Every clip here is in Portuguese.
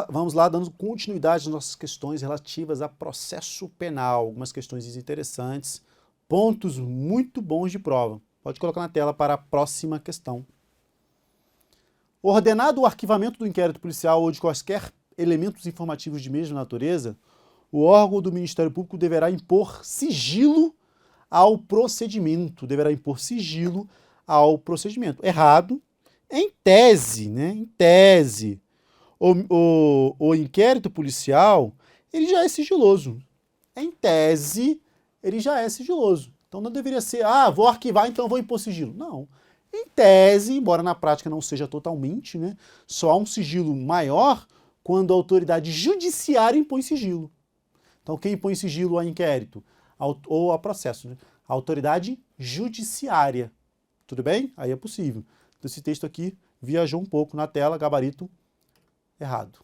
Vamos lá, dando continuidade às nossas questões relativas a processo penal. Algumas questões interessantes, pontos muito bons de prova. Pode colocar na tela para a próxima questão. Ordenado o arquivamento do inquérito policial ou de quaisquer elementos informativos de mesma natureza, o órgão do Ministério Público deverá impor sigilo ao procedimento. Errado, em tese, né? Em tese. O inquérito policial, ele já é sigiloso. Em tese, ele já é sigiloso. Então não deveria ser, vou arquivar, então vou impor sigilo. Não. Em tese, embora na prática não seja totalmente, né? Só há um sigilo maior quando a autoridade judiciária impõe sigilo. Então quem impõe sigilo a inquérito ou a processo? Né? A autoridade judiciária. Tudo bem? Aí é possível. Então esse texto aqui viajou um pouco na tela, gabarito errado.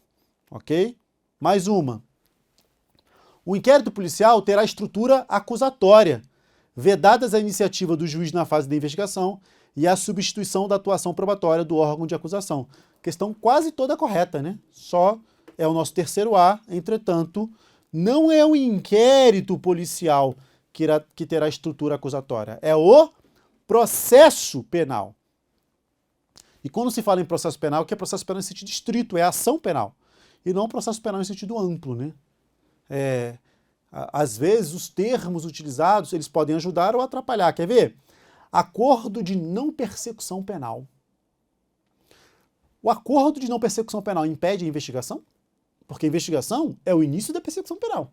Ok? Mais uma. O inquérito policial terá estrutura acusatória, vedadas a iniciativa do juiz na fase da investigação e a substituição da atuação probatória do órgão de acusação. Questão quase toda correta, né? Só é o nosso terceiro A, entretanto, não é o inquérito policial que terá estrutura acusatória, é o processo penal. E quando se fala em processo penal, que é processo penal em sentido estrito, é ação penal. E não processo penal em sentido amplo, né? Às vezes, os termos utilizados, eles podem ajudar ou atrapalhar. Quer ver? Acordo de não persecução penal. O acordo de não persecução penal impede a investigação? Porque a investigação é o início da persecução penal.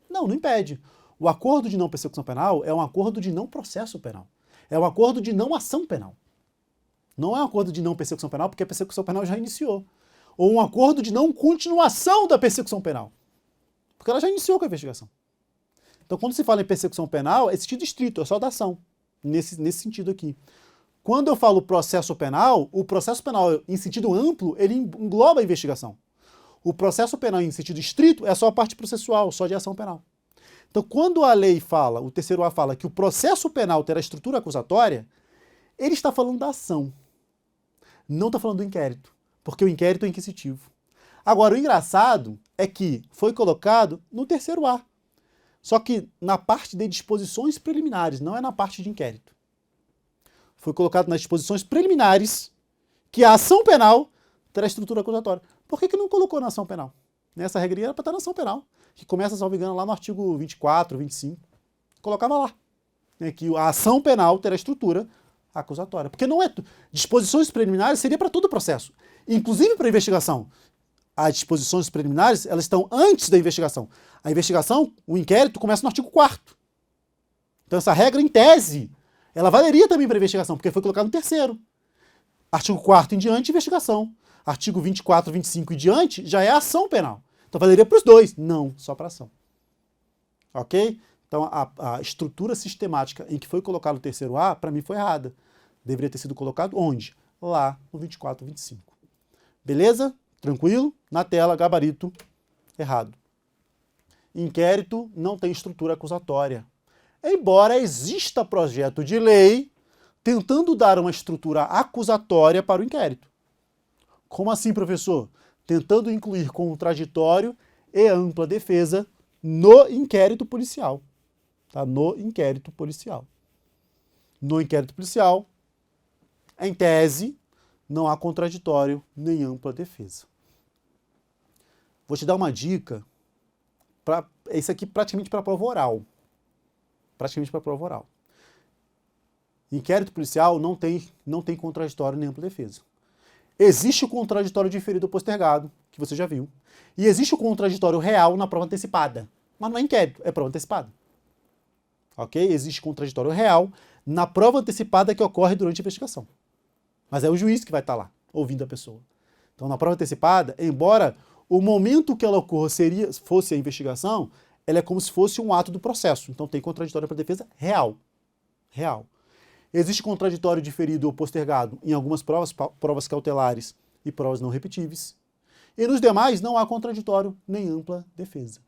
Não, não impede. O acordo de não persecução penal é um acordo de não processo penal. É um acordo de não ação penal. Não é um acordo de não persecução penal, porque a persecução penal já iniciou. Ou um acordo de não continuação da persecução penal, porque ela já iniciou com a investigação. Então, quando se fala em persecução penal, é sentido estrito, é só da ação, nesse sentido aqui. Quando eu falo processo penal, o processo penal em sentido amplo, ele engloba a investigação. O processo penal em sentido estrito é só a parte processual, só de ação penal. Então, quando a lei fala, o terceiro A fala que o processo penal terá estrutura acusatória, ele está falando da ação. Não está falando do inquérito, porque o inquérito é inquisitivo. Agora, o engraçado é que foi colocado no terceiro A, só que na parte de disposições preliminares, não é na parte de inquérito. Foi colocado nas disposições preliminares que a ação penal terá estrutura acusatória. Por que não colocou na ação penal? Nessa regrinha era para estar na ação penal, que começa, salvo engano, lá no artigo 24, 25. Colocava lá, né, que a ação penal terá estrutura acusatória. Porque não é... Disposições preliminares seria para todo o processo, inclusive para a investigação. As disposições preliminares, elas estão antes da investigação. A investigação, o inquérito, começa no artigo 4º. Então essa regra, em tese, ela valeria também para a investigação, porque foi colocado no terceiro. Artigo 4º em diante, investigação. Artigo 24, 25 e diante, já é ação penal. Então valeria para os dois. Não, só para ação. Ok? Então a estrutura sistemática em que foi colocado o terceiro A, para mim foi errada. Deveria ter sido colocado onde? Lá no 24, 25. Beleza? Tranquilo? Na tela, gabarito errado. Inquérito não tem estrutura acusatória. Embora exista projeto de lei tentando dar uma estrutura acusatória para o inquérito. Como assim, professor? Tentando incluir contraditório e ampla defesa no inquérito policial. Tá? No inquérito policial. No inquérito policial, em tese, não há contraditório nem ampla defesa. Vou te dar uma dica. Isso aqui praticamente para a prova oral. Praticamente para a prova oral. Inquérito policial não tem contraditório nem ampla defesa. Existe o contraditório diferido ou postergado, que você já viu. E existe o contraditório real na prova antecipada. Mas não é inquérito, é prova antecipada. Ok? Existe contraditório real na prova antecipada que ocorre durante a investigação. Mas é o juiz que vai estar lá, ouvindo a pessoa. Então, na prova antecipada, embora o momento que ela ocorra fosse a investigação, ela é como se fosse um ato do processo. Então, tem contraditório para defesa real. Real. Existe contraditório diferido ou postergado em algumas provas cautelares e provas não repetíveis. E nos demais não há contraditório nem ampla defesa.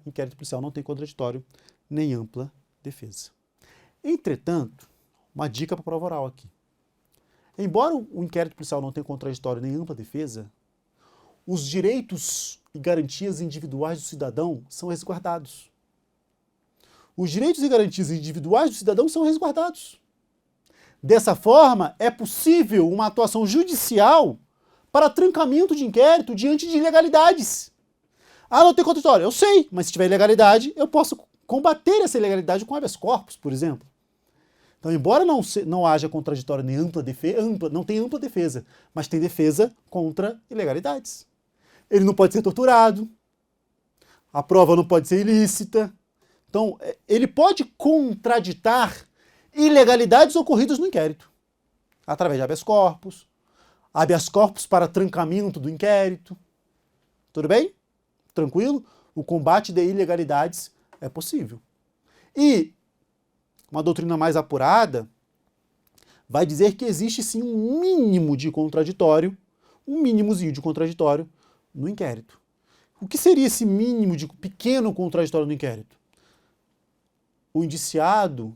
Inquérito policial não tem contraditório nem ampla defesa. Entretanto, uma dica para a prova oral aqui. Embora o inquérito policial não tenha contraditório nem ampla defesa, os direitos e garantias individuais do cidadão são resguardados. Os direitos e garantias individuais do cidadão são resguardados. Dessa forma, é possível uma atuação judicial para trancamento de inquérito diante de ilegalidades. Ah, não tem contraditório. Eu sei, mas se tiver ilegalidade, eu posso combater essa ilegalidade com habeas corpus, por exemplo. Então, embora não haja contraditório nem ampla defesa, não tem ampla defesa, mas tem defesa contra ilegalidades. Ele não pode ser torturado, a prova não pode ser ilícita. Então, ele pode contraditar ilegalidades ocorridas no inquérito, através de habeas corpus para trancamento do inquérito. Tudo bem? Tranquilo? O combate de ilegalidades é possível. E uma doutrina mais apurada vai dizer que existe sim um mínimo de contraditório, um mínimozinho de contraditório no inquérito. O que seria esse mínimo de pequeno contraditório no inquérito? O indiciado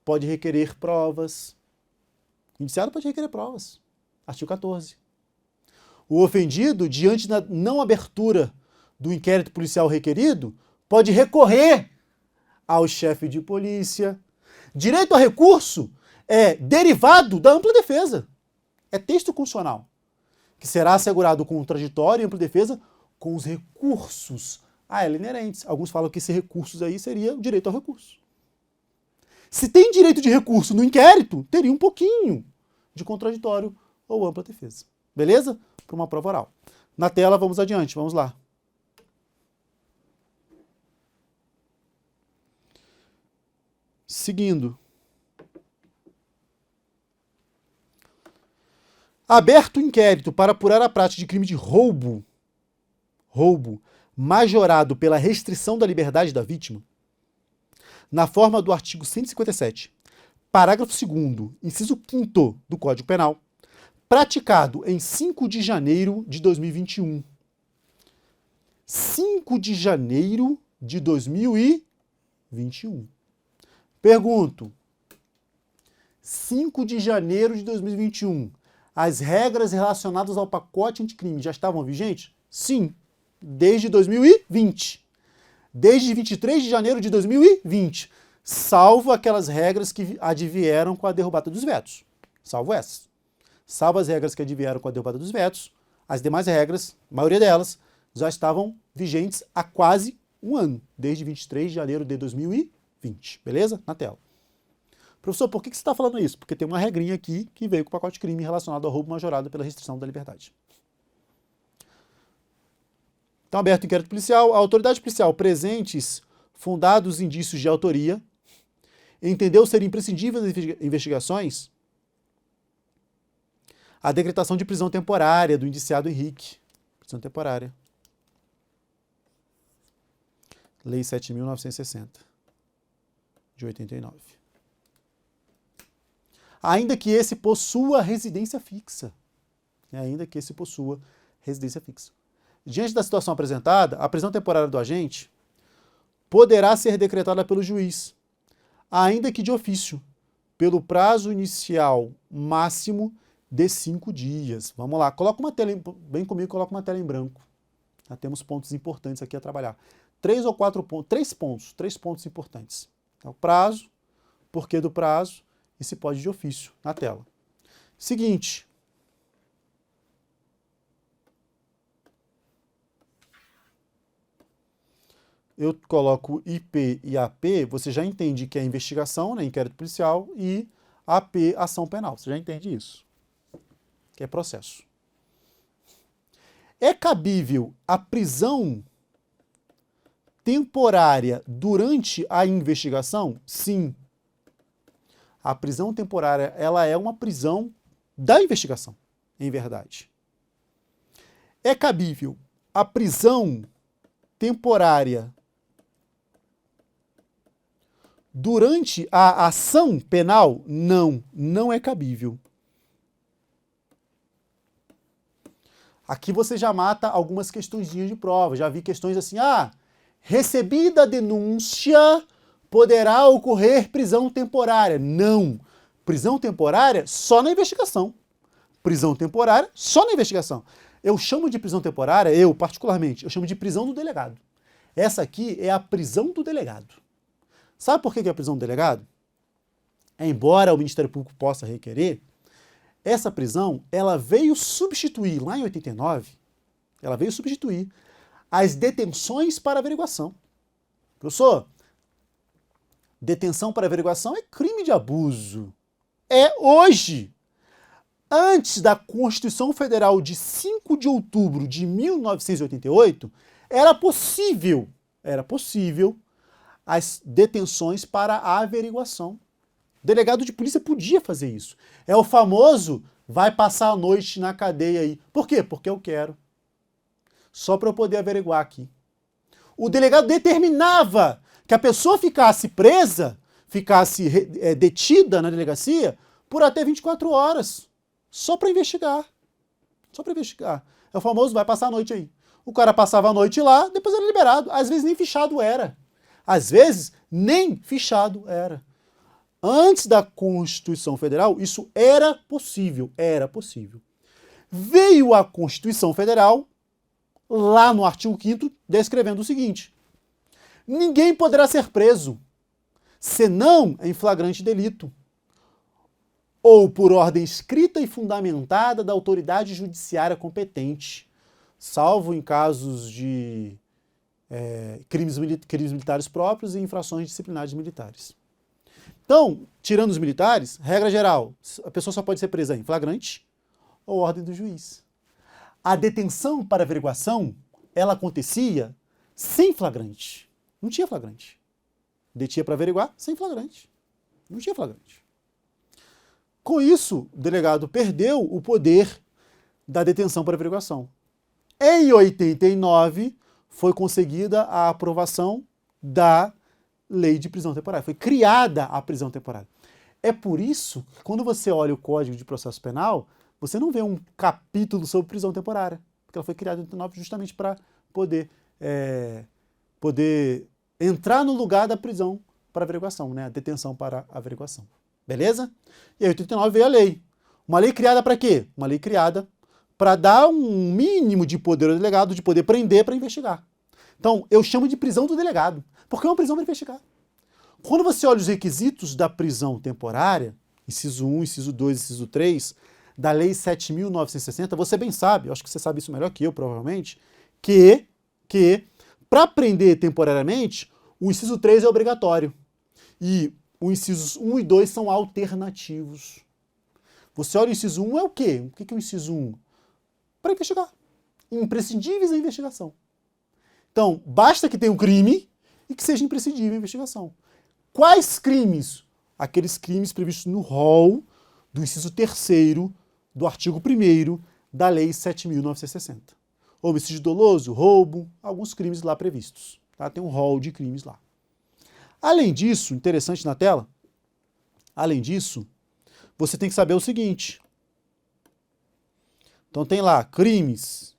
pode requerer provas. O indiciado pode requerer provas. Artigo 14. O ofendido, diante da não abertura do inquérito policial requerido, pode recorrer ao chefe de polícia. Direito a recurso é derivado da ampla defesa. É texto constitucional, que será assegurado o contraditório e ampla defesa com os recursos a ela inerentes. Alguns falam que esses recursos aí seria o direito ao recurso. Se tem direito de recurso no inquérito, teria um pouquinho de contraditório ou ampla defesa. Beleza? Para uma prova oral. Na tela, vamos adiante. Vamos lá. Seguindo. Aberto o inquérito para apurar a prática de crime de roubo majorado pela restrição da liberdade da vítima, na forma do artigo 157, parágrafo 2º, inciso 5º do Código Penal, praticado em 5 de janeiro de 2021. 5 de janeiro de 2021. Pergunto, 5 de janeiro de 2021, as regras relacionadas ao pacote anticrime já estavam vigentes? Sim, desde 2020. Desde 23 de janeiro de 2020, salvo aquelas regras que advieram com a derrubada dos vetos. Salvo essas. Salvo as regras que advieram com a derrubada dos vetos, as demais regras, a maioria delas, já estavam vigentes há quase um ano, desde 23 de janeiro de 2020. Beleza? Na tela. Professor, por que você está falando isso? Porque tem uma regrinha aqui que veio com o pacote de crime relacionado ao roubo majorado pela restrição da liberdade. Então, aberto o inquérito policial, a autoridade policial, presentes fundados indícios de autoria, entendeu ser imprescindível das investigações a decretação de prisão temporária do indiciado Henrique. Prisão temporária. Lei 7.960, de 89. Ainda que esse possua residência fixa. Ainda que esse possua residência fixa. Diante da situação apresentada, a prisão temporária do agente poderá ser decretada pelo juiz, ainda que de ofício, pelo prazo inicial máximo de 5 dias. Vamos lá, coloca uma tela, vem comigo, coloca uma tela em branco. Já temos pontos importantes aqui a trabalhar. 3 ou 4 pontos, 3 pontos importantes. É o prazo, porquê do prazo e se pode de ofício na tela. Seguinte. Eu coloco IP e AP, você já entende que é investigação, né, inquérito policial, e AP, ação penal. Você já entende isso? Que é processo. É cabível a prisão temporária durante a investigação? Sim. A prisão temporária, ela é uma prisão da investigação, em verdade. É cabível a prisão temporária durante a ação penal? Não, não é cabível. Aqui você já mata algumas questõezinhas de prova. Já vi questões assim, recebida a denúncia, poderá ocorrer prisão temporária. Não. Prisão temporária só na investigação. Prisão temporária só na investigação. Eu chamo de prisão temporária, eu particularmente, eu chamo de prisão do delegado. Essa aqui é a prisão do delegado. Sabe por que é a prisão do delegado? Embora o Ministério Público possa requerer, essa prisão, ela veio substituir, lá em 89, ela veio substituir as detenções para averiguação. Professor, detenção para averiguação é crime de abuso. É hoje. Antes da Constituição Federal de 5 de outubro de 1988, era possível as detenções para averiguação. O delegado de polícia podia fazer isso. É o famoso, vai passar a noite na cadeia aí. Por quê? Porque eu quero. Só para eu poder averiguar aqui. O delegado determinava que a pessoa ficasse presa, ficasse detida na delegacia por até 24 horas. Só para investigar. Só para investigar. É o famoso, vai passar a noite aí. O cara passava a noite lá, depois era liberado. Às vezes nem fichado era. Às vezes nem fichado era. Antes da Constituição Federal, isso era possível. Era possível. Veio a Constituição Federal, lá no artigo 5º, descrevendo o seguinte: ninguém poderá ser preso, senão em flagrante delito, ou por ordem escrita e fundamentada da autoridade judiciária competente, salvo em casos de crimes militares próprios e infrações disciplinares militares. Então, tirando os militares, regra geral, a pessoa só pode ser presa em flagrante ou ordem do juiz. A detenção para averiguação, ela acontecia sem flagrante. Não tinha flagrante. Detinha para averiguar sem flagrante. Não tinha flagrante. Com isso, o delegado perdeu o poder da detenção para averiguação. Em 89, foi conseguida a aprovação da lei de prisão temporária. Foi criada a prisão temporária. É por isso que quando você olha o Código de Processo Penal, você não vê um capítulo sobre prisão temporária. Porque ela foi criada em 89 justamente para poder entrar no lugar da prisão para averiguação, né? A detenção para averiguação. Beleza? E aí, em 89 veio a lei. Uma lei criada para quê? Uma lei criada para dar um mínimo de poder ao delegado, de poder prender para investigar. Então, eu chamo de prisão do delegado, porque é uma prisão para investigar. Quando você olha os requisitos da prisão temporária, inciso 1, inciso 2, inciso 3, da Lei 7.960, você bem sabe, eu acho que você sabe isso melhor que eu, provavelmente, que para prender temporariamente, o inciso 3 é obrigatório. E os incisos 1 e 2 são alternativos. Você olha o inciso 1 é o quê? O que é o inciso 1? Para investigar. Imprescindíveis à investigação. Então, basta que tenha um crime e que seja imprescindível a investigação. Quais crimes? Aqueles crimes previstos no rol do inciso 3º do artigo 1º da Lei 7.960. Homicídio doloso, roubo, alguns crimes lá previstos. Tá? Tem um rol de crimes lá. Além disso, interessante na tela, além disso, você tem que saber o seguinte. Então tem lá, crimes.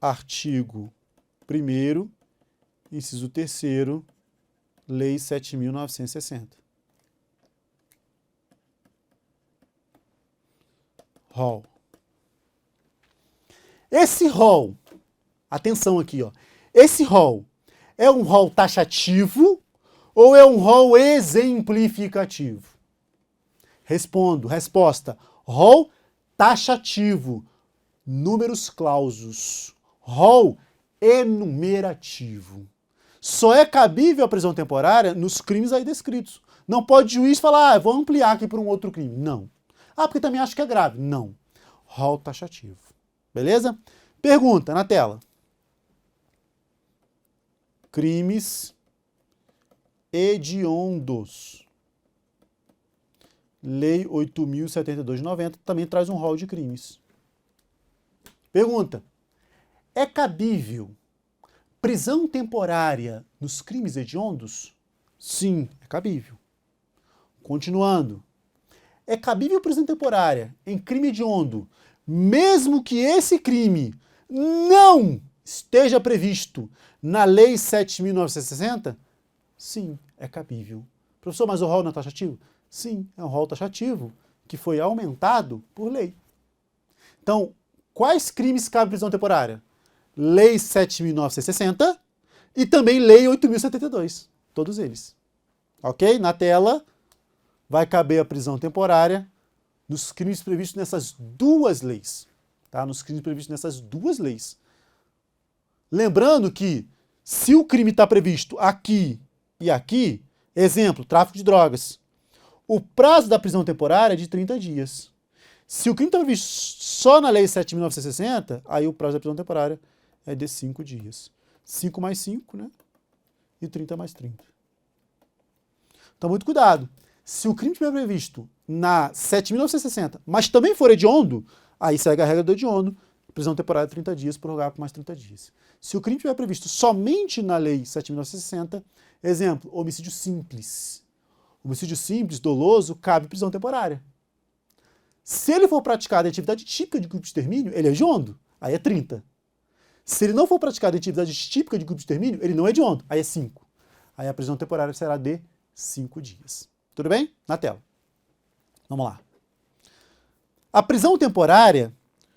Artigo 1º, inciso 3º, Lei 7.960. Rol. Esse rol, atenção aqui, ó. Esse rol é um rol taxativo ou é um rol exemplificativo? Resposta, rol taxativo, números clausos. Rol enumerativo. Só é cabível a prisão temporária nos crimes aí descritos. Não pode o juiz falar, vou ampliar aqui para um outro crime. Não. Porque também acho que é grave. Não. Rol taxativo. Beleza? Pergunta na tela. Crimes hediondos. Lei 8.072 de 90 também traz um rol de crimes. Pergunta. É cabível prisão temporária nos crimes hediondos? Sim, é cabível. Continuando. É cabível prisão temporária em crime hediondo, mesmo que esse crime não esteja previsto na Lei 7.960? Sim, é cabível. Professor, mas o rol não é taxativo? Sim, é um rol taxativo que foi aumentado por lei. Então, quais crimes cabem prisão temporária? Lei 7.960 e também Lei 8.072. Todos eles. Ok? Na tela vai caber a prisão temporária nos crimes previstos nessas duas leis. Tá? Nos crimes previstos nessas duas leis. Lembrando que, se o crime está previsto aqui e aqui, exemplo, tráfico de drogas, o prazo da prisão temporária é de 30 dias. Se o crime está previsto só na Lei 7.960, aí o prazo da prisão temporária é de 5 dias. 5 mais 5, né? E 30 mais 30. Então, muito cuidado. Se o crime estiver previsto na 7.960, mas também for hediondo, aí segue a regra do hediondo, prisão temporária de 30 dias, prorrogar por mais 30 dias. Se o crime estiver previsto somente na Lei 7.960, exemplo, homicídio simples. Homicídio simples, doloso, cabe prisão temporária. Se ele for praticado em atividade típica de grupo de extermínio, ele é hediondo, aí é 30. Se ele não for praticado em atividade típica de grupo de extermínio, ele não é hediondo, aí é 5. Aí a prisão temporária será de 5 dias. Tudo bem? Na tela. Vamos lá. A prisão temporária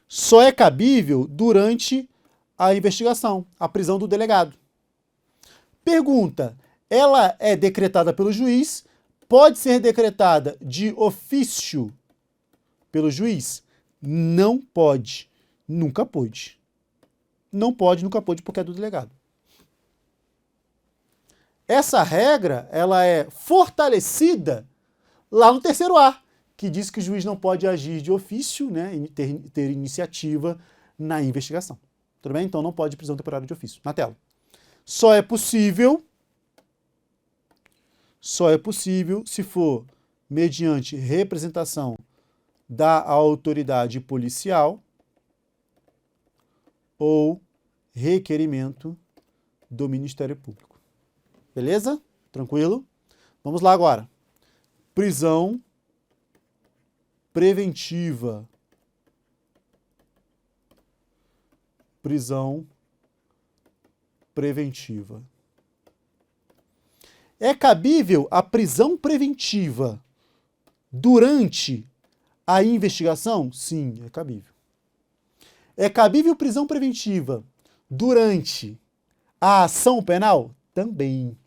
só é cabível durante a investigação, a prisão do delegado. Pergunta: ela é decretada pelo juiz? Pode ser decretada de ofício pelo juiz? Não pode. Nunca pôde. Não pode, nunca pôde, porque é do delegado. Essa regra, ela é fortalecida lá no terceiro A, que diz que o juiz não pode agir de ofício, né, e ter iniciativa na investigação. Tudo bem? Então não pode prisão temporária de ofício. Na tela. Só é possível se for mediante representação da autoridade policial ou requerimento do Ministério Público. Beleza? Tranquilo? Vamos lá agora. Prisão preventiva. Prisão preventiva. É cabível a prisão preventiva durante a investigação? Sim, é cabível. É cabível prisão preventiva durante a ação penal? Também.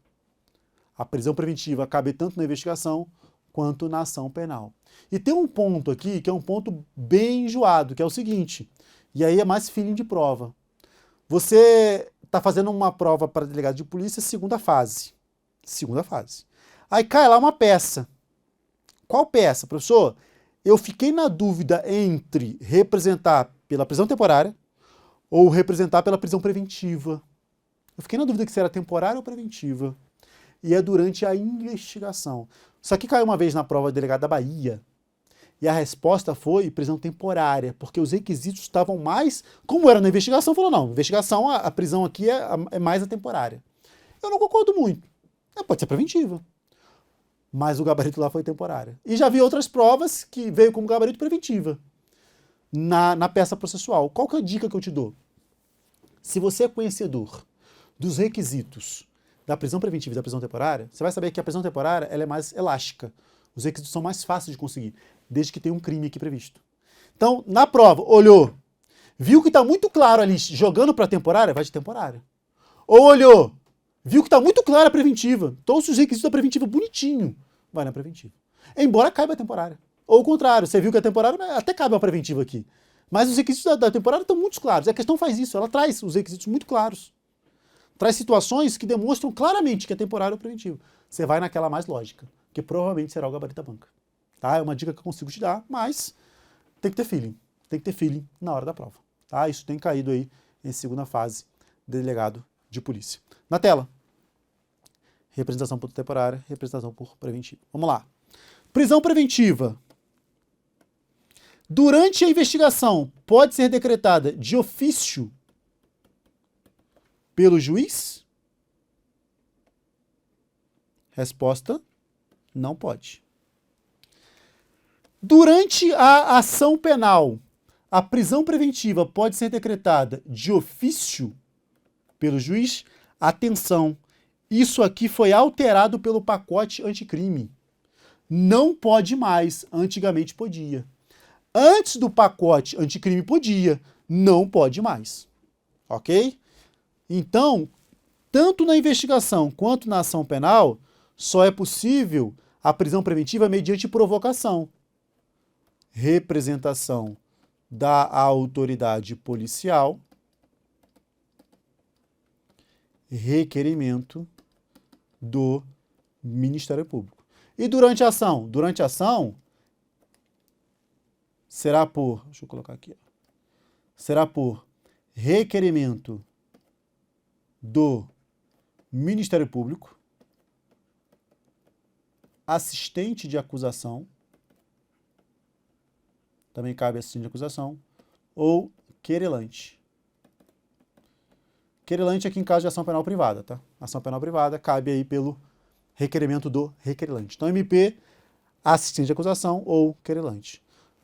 A prisão preventiva cabe tanto na investigação quanto na ação penal. E tem um ponto aqui que é um ponto bem enjoado, que é o seguinte, e aí é mais feeling de prova. Você está fazendo uma prova para delegado de polícia, segunda fase. Segunda fase. Aí cai lá uma peça. Qual peça, professor? Eu fiquei na dúvida entre representar pela prisão temporária ou representar pela prisão preventiva. Eu fiquei na dúvida se era temporária ou preventiva. E é durante a investigação. Isso aqui caiu uma vez na prova do delegado da Bahia. E a resposta foi prisão temporária, porque os requisitos estavam mais... Como era na investigação, falou, não, investigação, a prisão aqui é mais a temporária. Eu não concordo muito. Pode ser preventiva. Mas o gabarito lá foi temporária. E já vi outras provas que veio como gabarito preventiva na peça processual. Qual que é a dica que eu te dou? Se você é conhecedor dos requisitos da prisão preventiva e da prisão temporária, você vai saber que a prisão temporária ela é mais elástica. Os requisitos são mais fáceis de conseguir, desde que tenha um crime aqui previsto. Então, na prova, olhou, viu que está muito claro ali, jogando para temporária, vai de temporária. Ou olhou, viu que está muito clara a preventiva, todos os requisitos da preventiva bonitinho, vai na preventiva. Embora caiba a temporária. Ou o contrário, você viu que a temporária até cabe a preventiva aqui. Mas os requisitos da temporária estão muito claros. A questão faz isso, ela traz os requisitos muito claros. Traz situações que demonstram claramente que é temporário ou preventivo. Você vai naquela mais lógica, que provavelmente será o gabarito da banca. Tá? É uma dica que eu consigo te dar, mas tem que ter feeling. Tem que ter feeling na hora da prova. Tá? Isso tem caído aí em segunda fase de delegado de polícia. Na tela. Representação por temporária, representação por preventiva. Vamos lá. Prisão preventiva. Durante a investigação, pode ser decretada de ofício pelo juiz? Resposta: não pode. Durante a ação penal, a prisão preventiva pode ser decretada de ofício pelo juiz? Atenção, isso aqui foi alterado pelo pacote anticrime. Não pode mais, antigamente podia. Antes do pacote anticrime podia, não pode mais. Ok? Então, tanto na investigação quanto na ação penal, só é possível a prisão preventiva mediante provocação, representação da autoridade policial, requerimento do Ministério Público. E durante a ação? Durante a ação, será por, deixa eu colocar aqui, será por requerimento do Ministério Público, assistente de acusação, também cabe assistente de acusação, ou querelante. Querelante aqui em caso de ação penal privada, tá? Ação penal privada cabe aí pelo requerimento do requerelante. Então, MP, assistente de acusação ou querelante.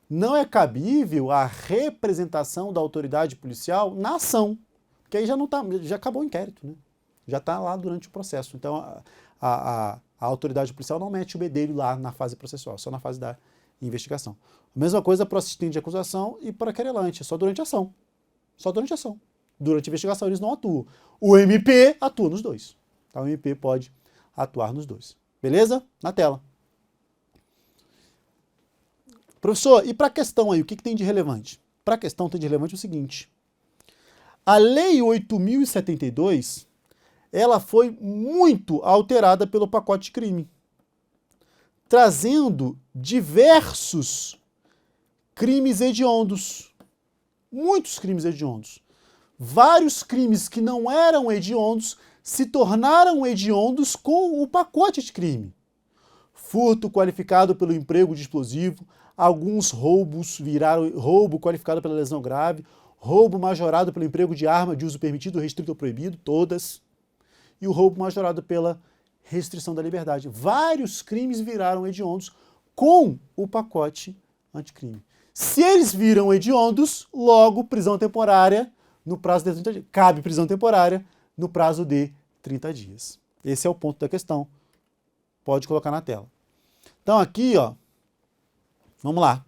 Não é cabível a representação da autoridade policial na ação, porque aí já não tá, já acabou o inquérito, né? Já está lá durante o processo. Então, a autoridade policial não mete o bedelho lá na fase processual, só na fase da investigação. A mesma coisa para o assistente de acusação e para querelante, só durante a ação. Só durante a ação. Durante a investigação eles não atuam. O MP atua nos dois. Tá? O MP pode atuar nos dois. Beleza? Na tela. Professor, e para a questão aí, o que tem de relevante? Para a questão tem de relevante o seguinte. A Lei 8.072, ela foi muito alterada pelo pacote de crime, trazendo diversos crimes hediondos. Muitos crimes hediondos. Vários crimes que não eram hediondos se tornaram hediondos com o pacote de crime. Furto qualificado pelo emprego de explosivo, alguns roubos viraram roubo qualificado pela lesão grave, roubo majorado pelo emprego de arma de uso permitido, restrito ou proibido, todas, e o roubo majorado pela restrição da liberdade. Vários crimes viraram hediondos com o pacote anticrime. Se eles viram hediondos, logo prisão temporária no prazo de 30 dias. Cabe prisão temporária no prazo de 30 dias. Esse é o ponto da questão. Pode colocar na tela. Então aqui, ó, vamos lá.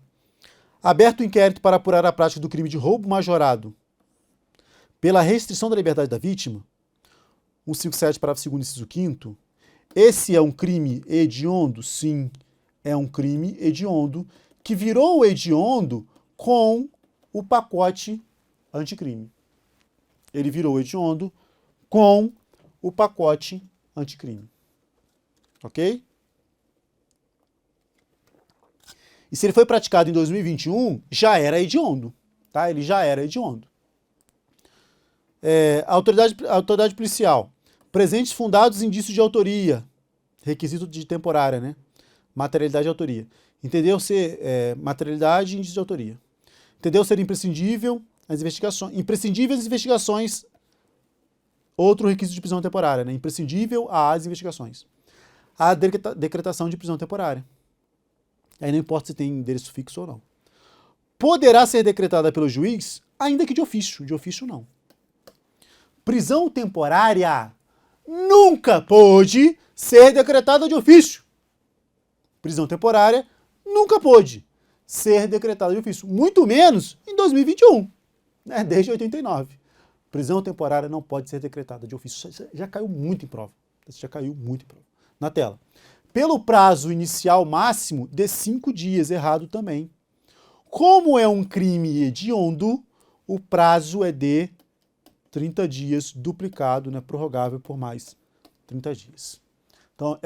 Aberto o inquérito para apurar a prática do crime de roubo majorado pela restrição da liberdade da vítima, 157, parágrafo 2º, inciso 5º, esse é um crime hediondo? Sim, é um crime hediondo que virou hediondo com o pacote anticrime. Ele virou hediondo com o pacote anticrime. Ok? E se ele foi praticado em 2021, já era hediondo. Tá? Ele já era hediondo. Autoridade policial. Presentes fundados indícios de autoria. Requisito de temporária, né? Materialidade e autoria. Entendeu ser materialidade e indício de autoria. Entendeu ser imprescindível as investigações. Imprescindíveis as investigações. Outro requisito de prisão temporária, né? Imprescindível às investigações. A decretação de prisão temporária. Aí não importa se tem endereço fixo ou não. Poderá ser decretada pelo juiz, ainda que de ofício. De ofício, não. Prisão temporária nunca pôde ser decretada de ofício. Prisão temporária nunca pôde ser decretada de ofício. Muito menos em 2021, né? Desde 89. Prisão temporária não pode ser decretada de ofício. Isso já caiu muito em prova. Isso já caiu muito em prova. Na tela. Pelo prazo inicial máximo de 5 dias, errado também. Como é um crime hediondo, o prazo é de 30 dias, duplicado, né, prorrogável por mais 30 dias. Então,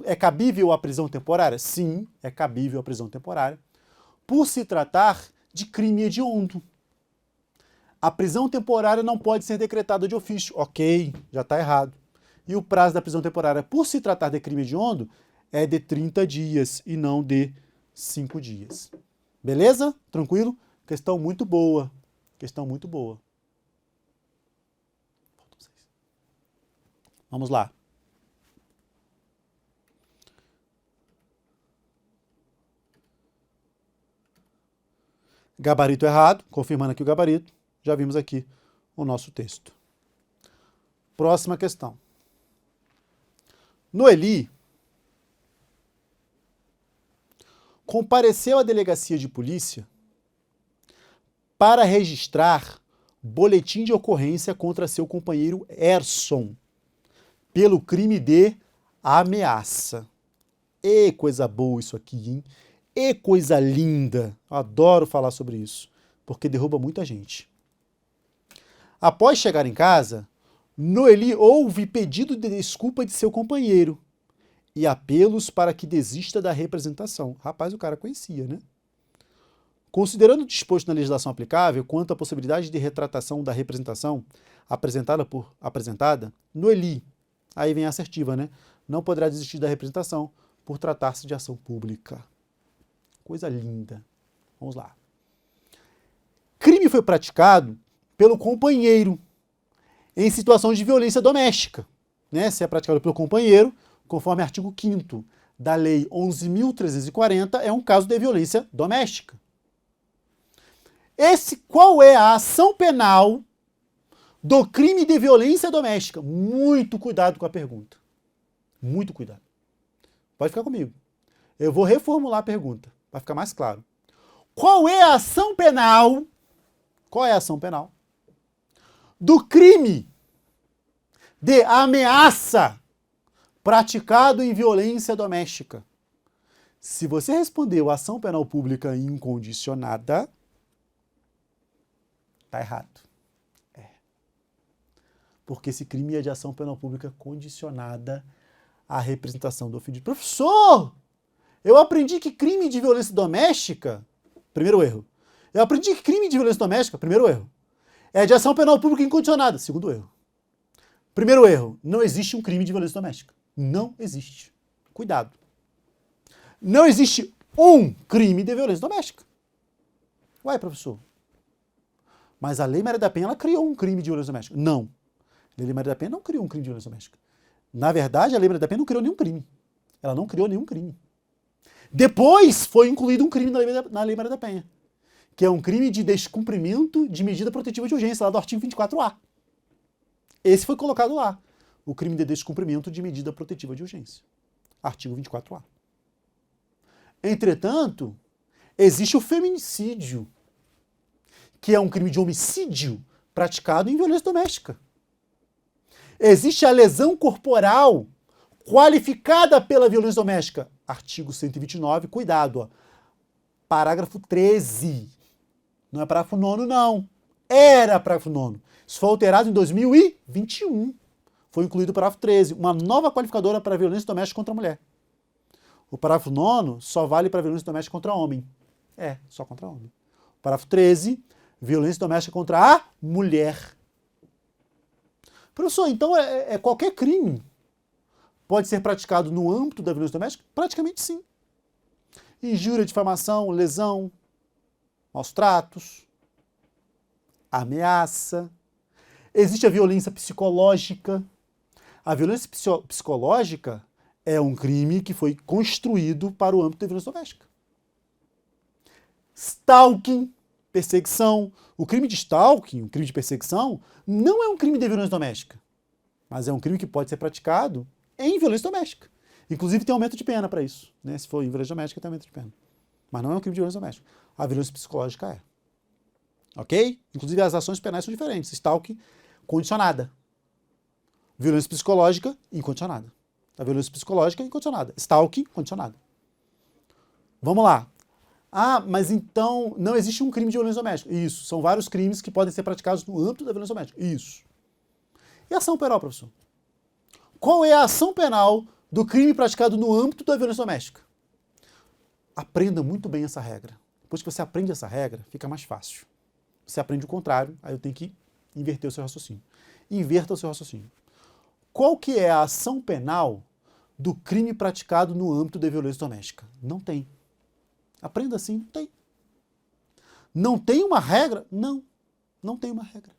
é cabível a prisão temporária? Sim, é cabível a prisão temporária, por se tratar de crime hediondo. A prisão temporária não pode ser decretada de ofício. Ok, já está errado. E o prazo da prisão temporária, por se tratar de crime hediondo, é de 30 dias e não de 5 dias. Beleza? Tranquilo? Questão muito boa. Questão muito boa. Vamos lá. Gabarito errado, confirmando aqui o gabarito. Já vimos aqui o nosso texto. Próxima questão. Noeli compareceu à delegacia de polícia para registrar boletim de ocorrência contra seu companheiro Erson, pelo crime de ameaça. E coisa boa isso aqui, hein? E coisa linda. Adoro falar sobre isso, porque derruba muita gente. Após chegar em casa, Noeli ouve pedido de desculpa de seu companheiro e apelos para que desista da representação. Rapaz, o cara conhecia, né? Considerando o disposto na legislação aplicável quanto à possibilidade de retratação da representação apresentada, Noeli, aí vem a assertiva, né? Não poderá desistir da representação por tratar-se de ação pública. Coisa linda. Vamos lá. Crime foi praticado pelo companheiro em situação de violência doméstica, né? Se é praticado pelo companheiro, conforme artigo 5º da Lei 11.340, é um caso de violência doméstica. Qual é a ação penal do crime de violência doméstica? Muito cuidado com a pergunta. Muito cuidado. Pode ficar comigo. Eu vou reformular a pergunta, para ficar mais claro. Qual é a ação penal? Qual é a ação penal do crime de ameaça praticado em violência doméstica? Se você respondeu ação penal pública incondicionada, tá errado. Porque esse crime é de ação penal pública condicionada à representação do ofendido. Professor, eu aprendi que crime de violência doméstica, primeiro erro. Eu aprendi que crime de violência doméstica, primeiro erro, é de ação penal pública incondicionada, segundo erro. Primeiro erro, não existe um crime de violência doméstica. Não existe. Cuidado. Não existe um crime de violência doméstica. Ué, professor, mas a Lei Maria da Penha, ela criou um crime de violência doméstica. Não. A Lei Maria da Penha não criou um crime de violência doméstica. Na verdade, a Lei Maria da Penha não criou nenhum crime. Ela não criou nenhum crime. Depois foi incluído um crime na Lei Maria da Penha, que é um crime de descumprimento de medida protetiva de urgência, lá do artigo 24A. Esse foi colocado lá, o crime de descumprimento de medida protetiva de urgência. Artigo 24A. Entretanto, existe o feminicídio, que é um crime de homicídio praticado em violência doméstica. Existe a lesão corporal qualificada pela violência doméstica. Artigo 129, cuidado, ó. Parágrafo 13. Não é parágrafo 9º, não. Era parágrafo 9º. Isso foi alterado em 2021. Foi incluído o parágrafo 13, uma nova qualificadora para a violência doméstica contra a mulher. O parágrafo 9º só vale para a violência doméstica contra homem. Só contra homem. O parágrafo 13, violência doméstica contra a mulher. Professor, então qualquer crime pode ser praticado no âmbito da violência doméstica? Praticamente sim. Injúria, difamação, lesão, maus tratos, ameaça. Existe a violência psicológica. A violência psicológica é um crime que foi construído para o âmbito da violência doméstica. Stalking, perseguição. O crime de stalking, o crime de perseguição, não é um crime de violência doméstica, mas é um crime que pode ser praticado em violência doméstica. Inclusive tem aumento de pena para isso, né? Se for em violência doméstica, tem aumento de pena. Mas não é um crime de violência doméstica. A violência psicológica é. Ok? Inclusive as ações penais são diferentes. Stalking, condicionada. Violência psicológica, incondicionada. A violência psicológica, incondicionada. Stalking, condicionada. Vamos lá. Ah, mas então não existe um crime de violência doméstica. Isso. São vários crimes que podem ser praticados no âmbito da violência doméstica. Isso. E a ação penal, professor? Qual é a ação penal do crime praticado no âmbito da violência doméstica? Aprenda muito bem essa regra. Depois que você aprende essa regra, fica mais fácil. Você aprende o contrário, aí eu tenho que inverter o seu raciocínio. Inverta o seu raciocínio. Qual que é a ação penal do crime praticado no âmbito da violência doméstica? Não tem. Aprenda assim, não tem. Não tem uma regra? Não. Não tem uma regra.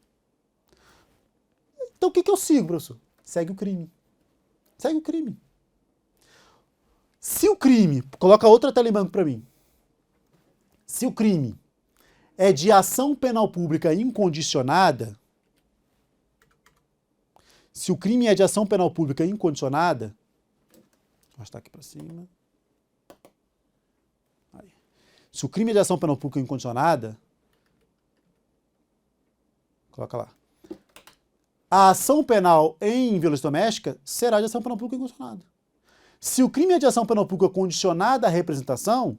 Então o que eu sigo, professor? Segue o crime. Segue o crime. Se o crime, coloca outra tela em branco para mim. Se o crime é de ação penal pública incondicionada, se o crime é de ação penal pública incondicionada, vou arrastar aqui para cima. Aí. Se o crime é de ação penal pública incondicionada, coloca lá. A ação penal em violência doméstica será de ação penal pública incondicionada. Se o crime é de ação penal pública condicionada à representação,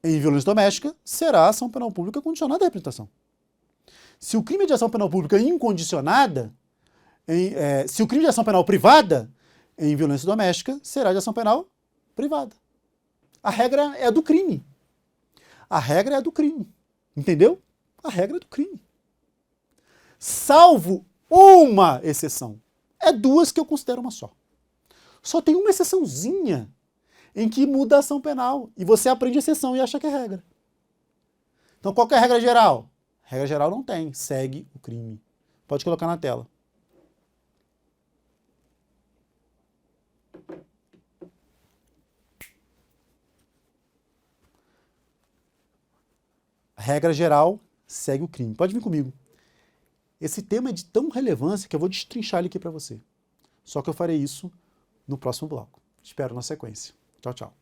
em violência doméstica, será ação penal pública condicionada à representação. Se o crime é de ação penal pública incondicionada, se o crime de ação penal privada, em violência doméstica, será de ação penal privada. A regra é do crime. A regra é do crime. Entendeu? A regra é do crime. Salvo uma exceção. É duas que eu considero uma só. Só tem uma exceçãozinha em que muda a ação penal. E você aprende a exceção e acha que é regra. Então, qual que é a regra geral? Regra geral não tem. Segue o crime. Pode colocar na tela. Regra geral, segue o crime. Pode vir comigo. Esse tema é de tão relevância que eu vou destrinchar ele aqui para você. Só que eu farei isso no próximo bloco. Espero na sequência. Tchau, tchau.